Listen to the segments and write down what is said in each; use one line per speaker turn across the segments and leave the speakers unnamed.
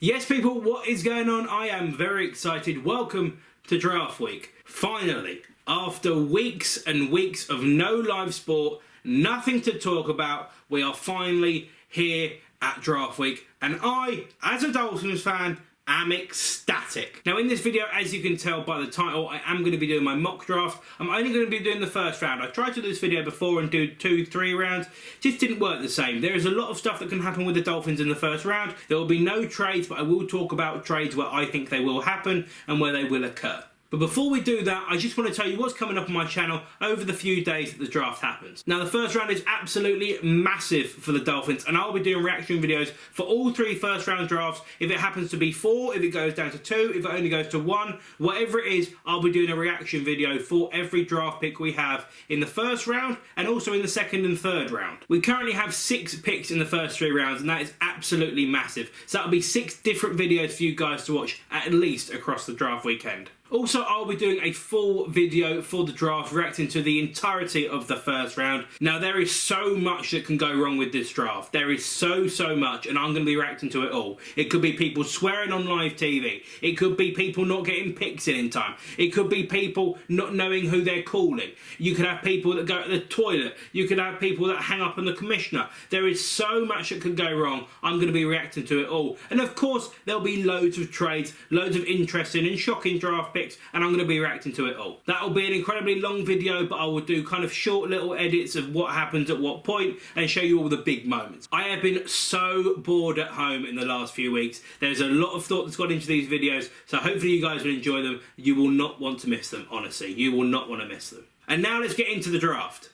Yes, people, what is going on? I am very excited. Welcome to Draft Week. Finally, after weeks and weeks of no live sport, nothing to talk about, we are finally here at Draft Week. And I, as a Dolphins fan, am ecstatic. Now in this video, as you can tell by the title, I am going to be doing my mock draft. I'm only going to be doing the first round. I tried to do this video before and do 2-3 rounds. Just didn't work the same. There is a lot of stuff that can happen with the Dolphins in the first round. There will be no trades, but I will talk about trades where I think they will happen and where they will occur. But before we do that, I just want to tell you what's coming up on my channel over the few days that the draft happens. Now, the first round is absolutely massive for the Dolphins, and I'll be doing reaction videos for all 3 first round drafts. If it happens to be 4, if it goes down to 2, if it only goes to 1, whatever it is, I'll be doing a reaction video for every draft pick we have in the first round and also in the second and third round. We currently have 6 picks in the first 3 rounds, and that is absolutely massive. So that'll be 6 different videos for you guys to watch at least across the draft weekend. Also, I'll be doing a full video for the draft, reacting to the entirety of the first round. Now, there is so much that can go wrong with this draft. There is so much, and I'm going to be reacting to it all. It could be people swearing on live TV. It could be people not getting picks in time. It could be people not knowing who they're calling. You could have people that go to the toilet. You could have people that hang up on the commissioner. There is so much that could go wrong. I'm going to be reacting to it all. And of course, there'll be loads of trades, loads of interesting and shocking draft picks, and I'm going to be reacting to it all. That'll be an incredibly long video, but I will do kind of short little edits of what happens at what point and show you all the big moments. I have been so bored at home in the last few weeks. There's a lot of thought that's gone into these videos, so hopefully you guys will enjoy them. You will not want to miss them, honestly. You will not want to miss them. And now let's get into the draft.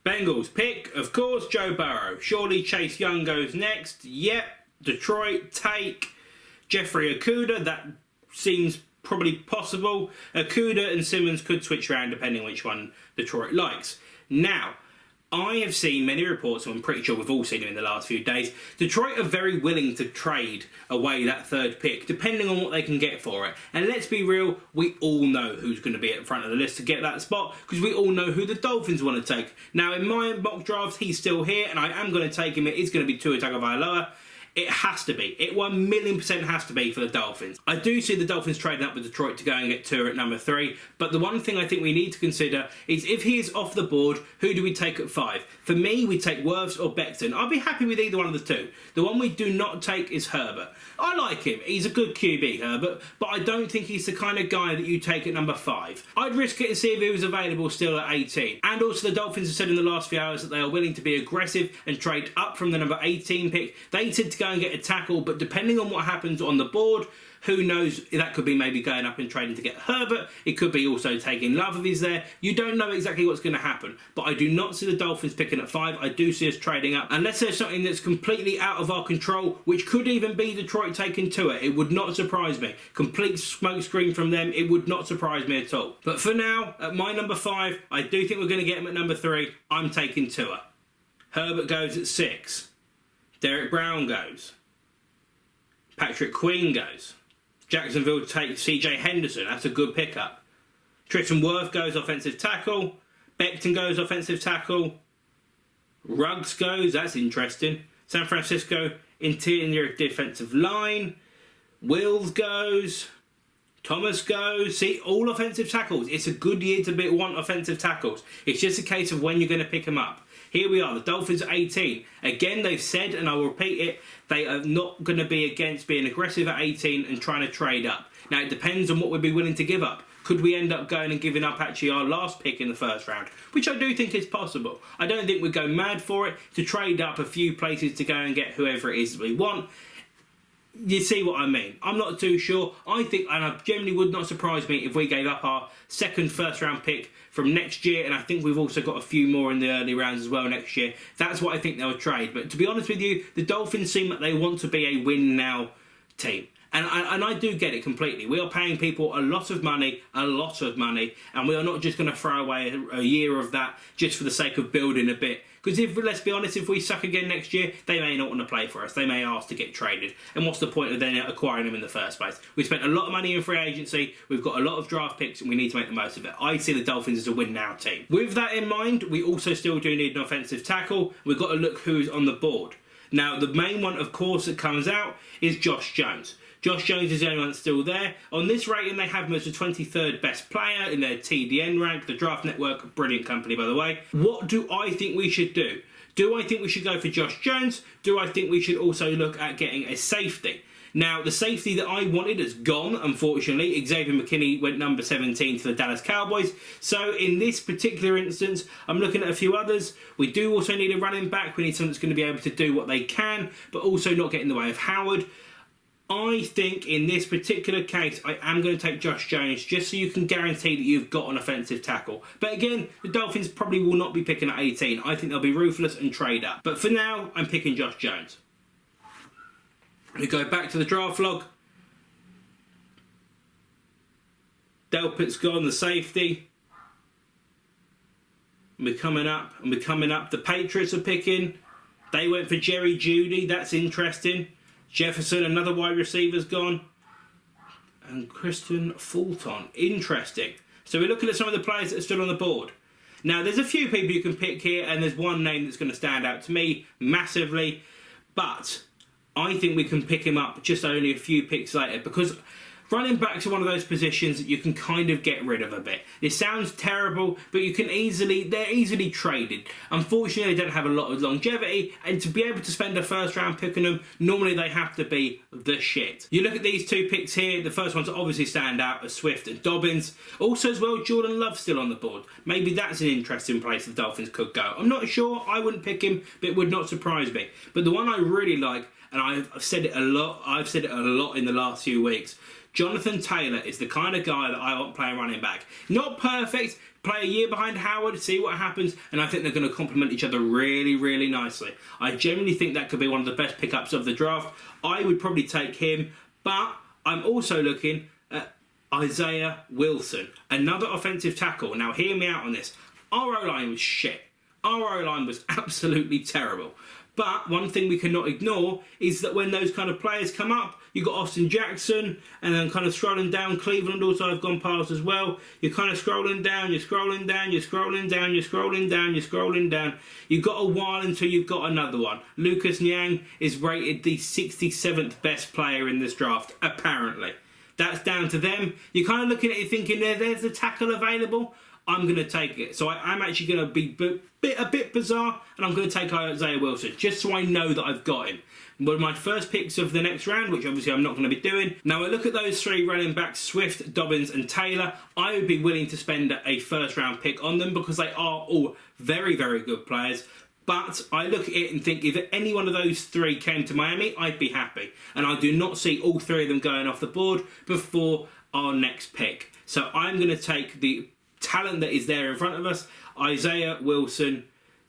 Bengals pick, of course, Joe Burrow. Surely Chase Young goes next. Yep. Detroit take Jeffrey Okudah. That seems probably possible. Okudah and Simmons could switch around depending which one Detroit likes. Now, I have seen many reports, and I'm pretty sure we've all seen them in the last few days, Detroit are very willing to trade away that third pick, depending on what they can get for it. And let's be real, we all know who's going to be at the front of the list to get that spot, because we all know who the Dolphins want to take. Now, in my mock draft, he's still here, and I am going to take him. It is going to be Tua Tagovailoa. It has to be. It 1,000,000% has to be for the Dolphins. I do see the Dolphins trading up with Detroit to go and get Tua at number 3, but the one thing I think we need to consider is if he is off the board, who do we take at 5? For me, we take Wirfs or Becton. I'll be happy with either one of the 2. The one we do not take is Herbert. I like him. He's a good QB, Herbert, but I don't think he's the kind of guy that you take at number 5. I'd risk it and see if he was available still at 18. And also the Dolphins have said in the last few hours that they are willing to be aggressive and trade up from the number 18 pick. They tend to go and get a tackle, but depending on what happens on the board, who knows, that could be maybe going up and trading to get Herbert. It could be also taking Love if he's there. You don't know exactly what's going to happen, but I do not see the Dolphins picking at 5. I do see us trading up, unless there's something that's completely out of our control, which could even be Detroit taking Tua. It would not surprise me. Complete smokescreen from them. It would not surprise me at all. But for now, at my number 5, I do think we're going to get him at number 3. I'm taking Tua. Herbert goes at 6. Derek Brown goes. Patrick Queen goes. Jacksonville takes CJ Henderson. That's a good pickup. Tristan Wirfs goes offensive tackle. Becton goes offensive tackle. Ruggs goes. That's interesting. San Francisco interior defensive line. Wills goes. Thomas goes. See, all offensive tackles. It's a good year to want offensive tackles. It's just a case of when you're going to pick them up. Here we are, the Dolphins at 18. Again, they've said, and I will repeat it, they are not going to be against being aggressive at 18 and trying to trade up. Now, it depends on what we'd be willing to give up. Could we end up going and giving up actually our last pick in the first round? Which I do think is possible. I don't think we'd go mad for it to trade up a few places to go and get whoever it is that we want. You see what I mean? I'm not too sure. I think, and it generally would not surprise me if we gave up our second first round pick from next year, and I think we've also got a few more in the early rounds as well next year. That's what I think they'll trade. But to be honest with you, the Dolphins seem like they want to be a win-now team. And I do get it completely. We are paying people a lot of money, and we are not just going to throw away a year of that just for the sake of building a bit. Because let's be honest, if we suck again next year, they may not want to play for us. They may ask to get traded. And what's the point of then acquiring them in the first place? We spent a lot of money in free agency. We've got a lot of draft picks, and we need to make the most of it. I see the Dolphins as a win-now team. With that in mind, we also still do need an offensive tackle. We've got to look who's on the board. Now, the main one, of course, that comes out is Josh Jones. Josh Jones is the only one that's still there. On this rating, they have him as the 23rd best player in their TDN rank, the Draft Network, a brilliant company, by the way. What do I think we should do? Do I think we should go for Josh Jones? Do I think we should also look at getting a safety? Now, the safety that I wanted has gone, unfortunately. Xavier McKinney went number 17 to the Dallas Cowboys. So, in this particular instance, I'm looking at a few others. We do also need a running back. We need someone that's going to be able to do what they can, but also not get in the way of Howard. I think in this particular case, I am going to take Josh Jones just so you can guarantee that you've got an offensive tackle. But again, the Dolphins probably will not be picking at 18. I think they'll be ruthless and trade up. But for now, I'm picking Josh Jones. We go back to the draft log. Delpit's gone, the safety. We're coming up, and we're coming up. The Patriots are picking. They went for Jerry Jeudy. That's interesting. Jefferson, another wide receiver's gone. And Christian Fulton. Interesting. So we're looking at some of the players that are still on the board. Now, there's a few people you can pick here, and there's one name that's going to stand out to me massively. But I think we can pick him up just only a few picks later, because running backs are one of those positions that you can kind of get rid of a bit. It sounds terrible, but they're easily traded. Unfortunately, they don't have a lot of longevity, and to be able to spend a first round pick on them, normally they have to be the shit. You look at these two picks here, the first ones obviously stand out as Swift and Dobbins. Also as well, Jordan Love's still on the board. Maybe that's an interesting place the Dolphins could go. I'm not sure, I wouldn't pick him, but it would not surprise me. But the one I really like, and I've said it a lot in the last few weeks, Jonathan Taylor is the kind of guy that I want playing running back. Not perfect, play a year behind Howard, see what happens, and I think they're going to complement each other really, really nicely. I genuinely think that could be one of the best pickups of the draft. I would probably take him, but I'm also looking at Isaiah Wilson, another offensive tackle. Now, hear me out on this. Our O-line was shit. Our O-line was absolutely terrible. But one thing we cannot ignore is that when those kind of players come up, you've got Austin Jackson, and then kind of scrolling down, Cleveland also have gone past as well. You're kind of scrolling down, you're scrolling down, you're scrolling down, you're scrolling down, you're scrolling down. You've got a while until you've got another one. Lucas Niang is rated the 67th best player in this draft, apparently. That's down to them. You're kind of looking at it thinking, there's the tackle available. I'm going to take it. So I'm actually going to be a bit bizarre, and I'm going to take Isaiah Wilson, just so I know that I've got him. One of my first picks of the next round, which obviously I'm not going to be doing. Now, I look at those three running backs, Swift, Dobbins and Taylor. I would be willing to spend a first round pick on them because they are all very, very good players. But I look at it and think if any one of those three came to Miami, I'd be happy. And I do not see all three of them going off the board before our next pick. So I'm going to take the talent that is there in front of us, Isaiah Wilson,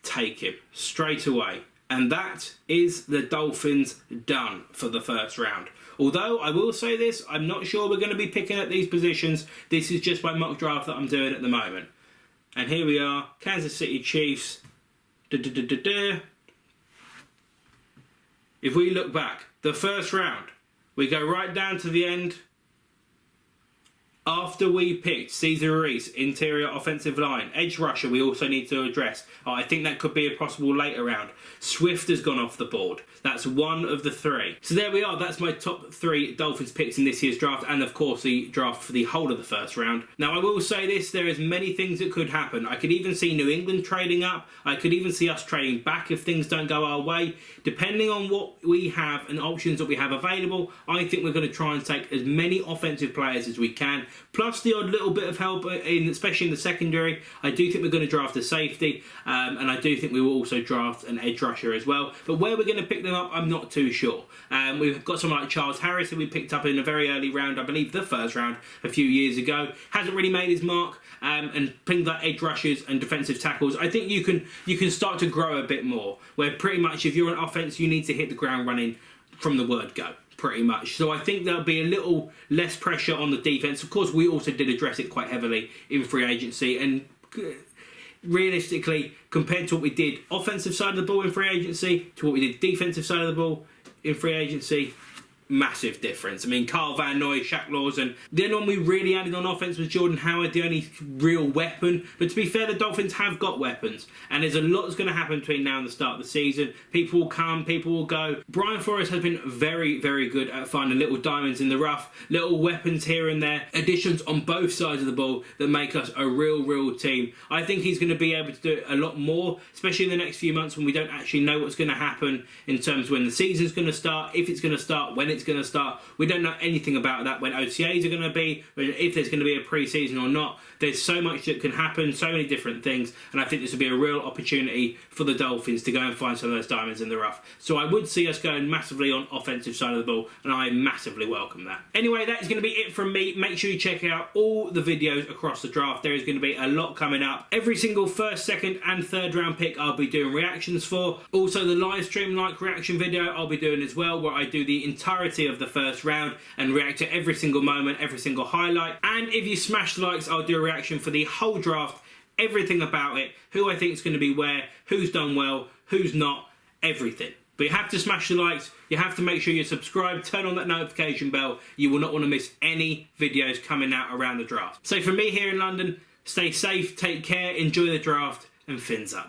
take him straight away. And that is the Dolphins done for the first round. Although, I will say this, I'm not sure we're going to be picking at these positions. This is just my mock draft that I'm doing at the moment. And here we are, Kansas City Chiefs. If we look back, the first round, we go right down to the end. After we picked Cesar Ruiz, interior offensive line, edge rusher we also need to address. I think that could be a possible later round. Swift has gone off the board. That's one of the three. So there we are. That's my top three Dolphins picks in this year's draft, and of course the draft for the whole of the first round. Now, I will say this, there is many things that could happen. I could even see New England trading up. I could even see us trading back if things don't go our way. Depending on what we have and options that we have available, I think we're going to try and take as many offensive players as we can, plus the odd little bit of help, especially in the secondary. I do think we're going to draft a safety, and I do think we will also draft an edge rusher as well. But where we're going to pick them up, I'm not too sure. We've got someone like Charles Harris, who we picked up in a very early round, I believe the first round a few years ago. Hasn't really made his mark, and picking like edge rushers and defensive tackles, I think you can start to grow a bit more, where pretty much if you're an offense, you need to hit the ground running from the word go. Pretty much. So I think there'll be a little less pressure on the defense. Of course, we also did address it quite heavily in free agency, and realistically, compared to what we did offensive side of the ball in free agency to what we did defensive side of the ball in free agency, massive difference. I mean, Carl Van Noy, Shaq Lawson. The only one we really added on offense was Jordan Howard, the only real weapon. But to be fair, the Dolphins have got weapons. And there's a lot that's going to happen between now and the start of the season. People will come, people will go. Brian Flores has been very, very good at finding little diamonds in the rough, little weapons here and there, additions on both sides of the ball that make us a real team. I think he's going to be able to do it a lot more, especially in the next few months when we don't actually know what's going to happen in terms of when the season's going to start, if it's going to start, when it's going to start. We don't know anything about that, when OTAs are going to be, if there's going to be a pre-season or not. There's so much that can happen, so many different things, and I think this would be a real opportunity for the Dolphins to go and find some of those diamonds in the rough. So I would see us going massively on offensive side of the ball, and I massively welcome that. Anyway, that is going to be it from me. Make sure you check out all the videos across the draft. There is going to be a lot coming up. Every single first, second, and third round pick I'll be doing reactions for. Also, the live stream like reaction video I'll be doing as well, where I do the entirety of the first round and react to every single moment, every single highlight. And if you smash the likes, I'll do a reaction for the whole draft, everything about it, who I think is going to be where, who's done well, who's not, everything. But you have to smash the likes, you have to make sure you're subscribed, turn on that notification bell. You will not want to miss any videos coming out around the draft. So from me here in London, stay safe, take care, enjoy the draft, and fins up.